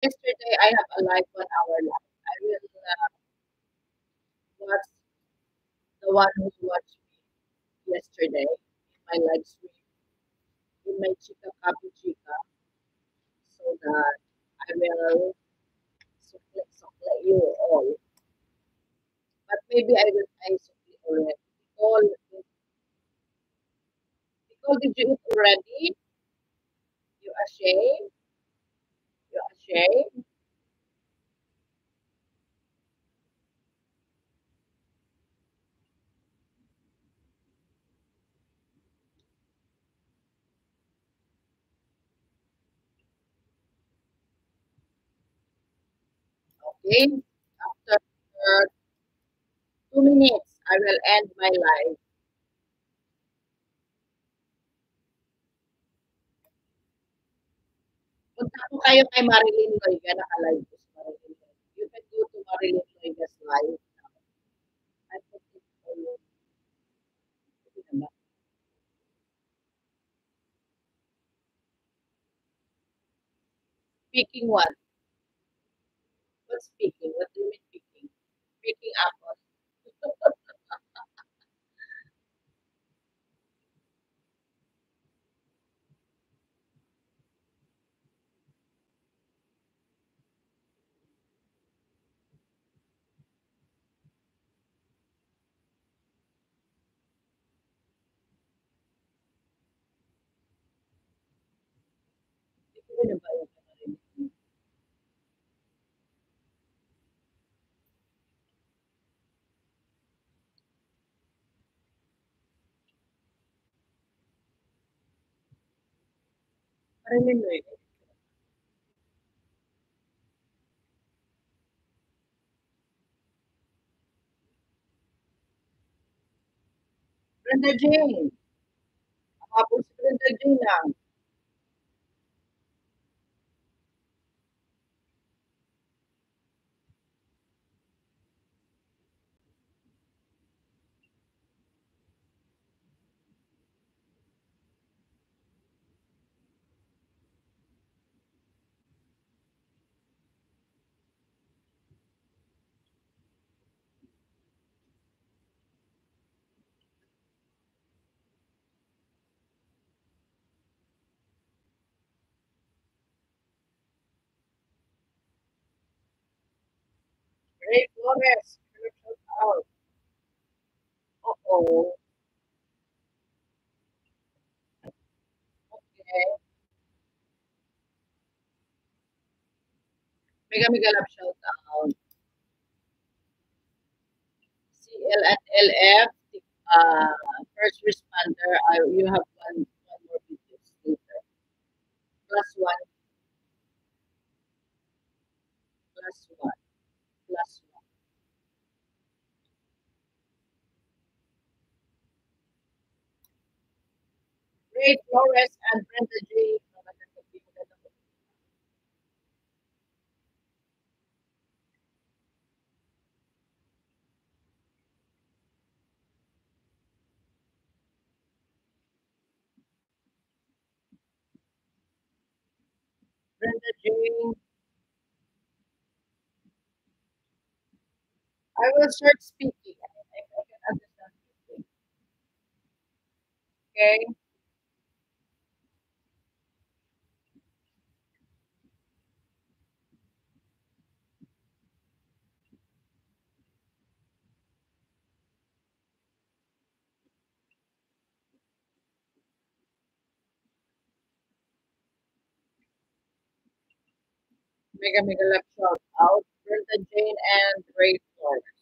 Yesterday, I have a live 1 hour live. I will watch the one who watched me yesterday in my live stream in my Chica Kapu Chica so that I will supply you all. But maybe I supply already. Nicole, Nicole, did you eat already? You ashamed? You ashamed? Okay. After 2 minutes, I will end my live. Punta po kayo kay Marilyn Loiga, naka-live po si Marilyn Loiga. You can go to Marilyn Loiga's live. I put it all. Pwede na ba? Speaking what? What speaking? What do you mean speaking? Speaking apple. Pwede na ba yun kay Marilyn? Marilyn Loiga. Brenda Jane. Ako si Brenda Jane lang. Ray Flores. Shout out. Oo. Okay. Mega mega love shout out. CL at LF. Uh, first responder. You have one more videos later. Plus one. Plus one. Plus one. Ray Flores and Brenda J. Magandang gabi. Magandang gabi. Brenda J. I will start speaking. I can understand speaking. Okay? Mega mega love shout out. Brenda Jane and Ray Flores.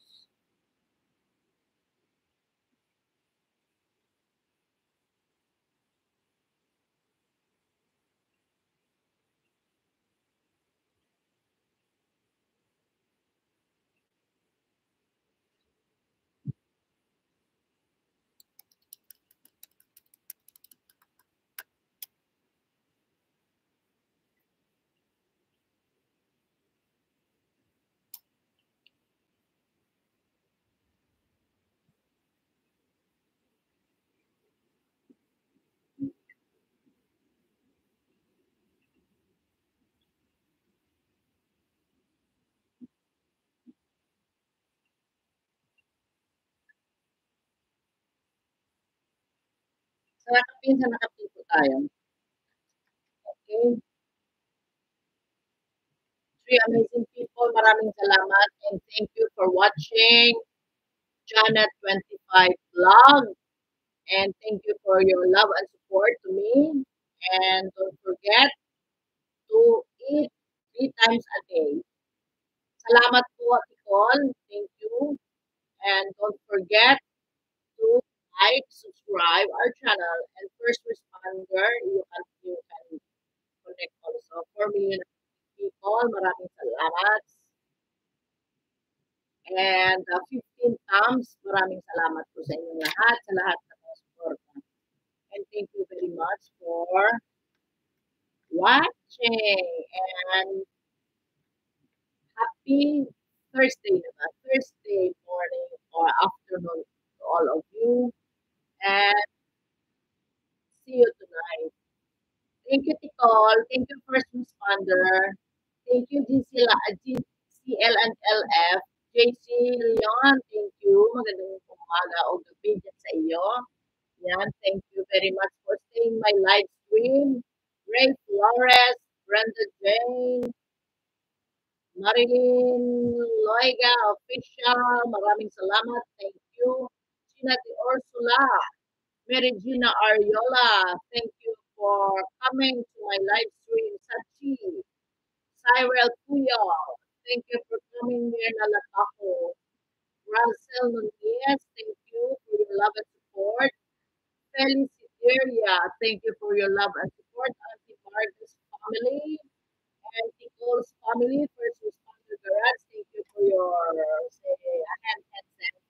Sa nakapin po tayo. Okay. Three amazing people, maraming salamat and thank you for watching Janet 25 vlog. And thank you for your love and support to me. And don't forget to eat three times a day. Salamat po, Nicole. Thank you. And don't forget to like, subscribe our channel, and first responder, you can connect also. 4 million people, maraming salamat. And 15 thumbs, maraming salamat po sa inyong lahat, sa lahat ng mga suporta. And thank you very much for watching. And happy Thursday naman, Thursday morning or afternoon to all of you. And see you tonight. Thank you, Ticol. Thank you, first responder. Thank you, GCL and LF. JC Leon, thank you. Magandang umaga o gabi dyan sa iyo. Yan, thank you very much for staying my live stream. Ray Flores, Brenda Jane, Marilyn Loiga, official. Maraming salamat. Thank you. Gina de Ursula, Mary Gina Ariola, thank you for coming to my live stream. Sachi, Cyril Puyo, thank you for coming here na Lataco. Russell Nunez, thank you for your love and support. Felicideria, thank you for your love and support. Auntie Vargas family and Nicole's family, first responder garage, thank you for your say, hand headset.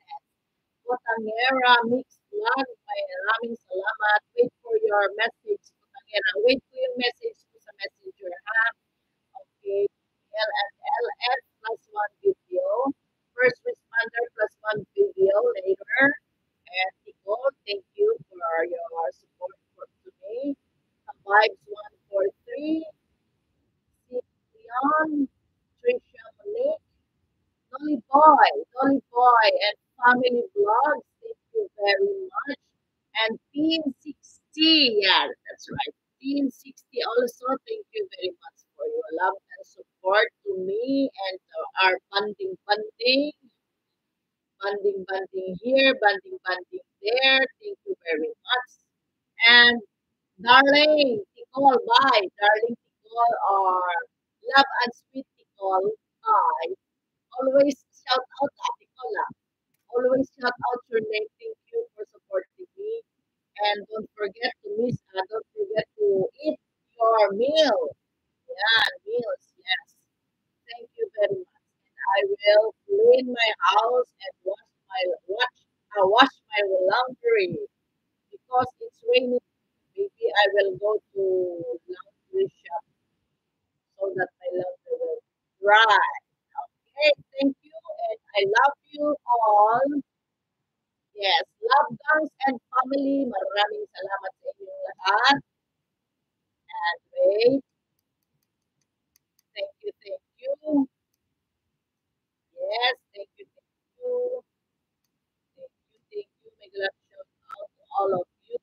Botangera Mix Vlog, maraming salamat. Wait for your message, Botangera. Wait for your message ko sa messenger, ha? Okay. LF plus one video. First responder plus one video later. And Nicole, thank you for your support for today. Vibes 143. Leon, Trisha Monique, Dolly Boy, and Family Vlogs. Thank you very much. And Team 60, yeah, that's right. Team 60 also, thank you very much for your love and support to me and to our banding here, banding there. Thank you very much. And darling Nicole, bye. Darling Nicole or love and sweet Nicole, bye. Always shout out Ate Cola. Always shout out your name. Thank you for supporting me. And don't forget to eat your meal. Yeah, meals, yes. Thank you very much. And I will clean my house and wash my laundry because it's raining. Maybe I will go to laundry shop so that my laundry will dry. Okay, thank you, and I love you all. Yes, love guns and family. Maraming salamat sa inyong lahat. And wait, thank you. Yes, thank you. Thank you. May glad shout out to all of you.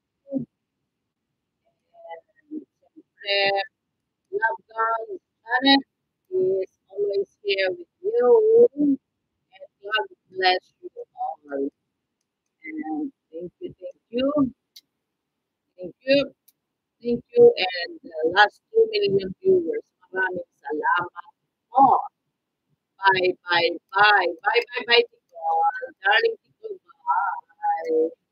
And siyempre, love guns, Janet is always here with you. And God bless you all. And thank you, thank you. Thank you, and the last 2 million viewers. Maraming salamat po. Bye, bye, bye. Bye, bye, bye, Tito. Darling Tito, bye.